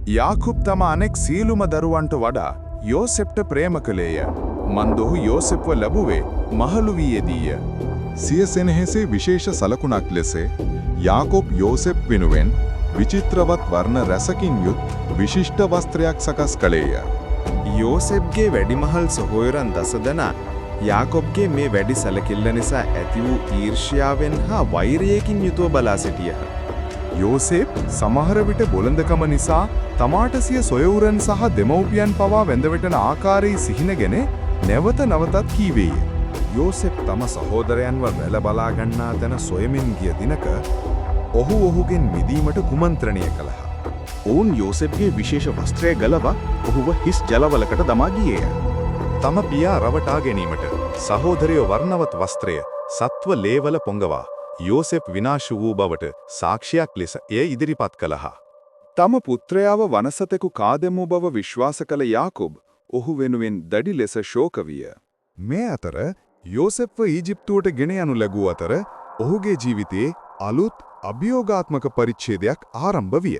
යාකුබ් තම අනෙක් සියලුම දරුවන්ට වඩා යෝසෙප්ට ප්‍රේම කළේය. මන්දොහු යෝසෙප්ව ලැබුවේ මහලු වියේදීය. සිය සෙනෙහසේ විශේෂ සලකුණක් ලෙස යාකොබ් යෝසෙප් වෙනුවෙන් විචිත්‍රවත් වර්ණ රැසකින් යුත් විශිෂ්ට වස්ත්‍රයක් සකස් කළේය. යෝසෙප්ගේ වැඩිමහල් සොහොයුරන් දසදෙනා යාකොබ්ගේ මේ වැඩි සැලකිල්ල නිසා ඇති වූ ඊර්ෂ්‍යාවෙන් හා වෛරයකින් යුතුව බලා සිටියහ. යෝසෙප් සමහර විට බොළඳකම නිසා තමාට සිය සොයවුරන් සහ දෙමව්පියන් පවා වැඳවටන ආකාරයේ සිහිනගෙන නැවත නවතත් කීවේය. යෝසෙප් තම සහෝදරයන්ව වැළ බලා ගන්නා තැන සොයමින් ගිය දිනක ඔහු ඔහුගෙන් මිදීමට කුමන්ත්‍රණය කළහ. ඔවුන් යෝසෙප්ගේ විශේෂ වස්ත්‍රය ගලවා ඔහුව හිස් ජලවලකට දමා ගියේය. තම පියා රවටා ගැනීමට සහෝදරයෝ වර්ණවත් වස්ත්‍රය සත්ව ලේවල පොඟවා යෝසෙප් විනාශ වූ බවට සාක්ෂියක් ලෙස එය ඉදිරිපත් කළහ. තම පුත්‍රයාව වනසතෙකු කාදෙමු බව විශ්වාස කළ යාකොබ් ඔහු වෙනුවෙන් දැඩි ලෙස ශෝක විය. මේ අතර යෝසෙප්ව ඊජිප්තුවට ගෙන යනු ලැබූ අතර ඔහුගේ ජීවිතයේ අලුත් අභියෝගාත්මක පරිච්ඡේදයක් ආරම්භ විය.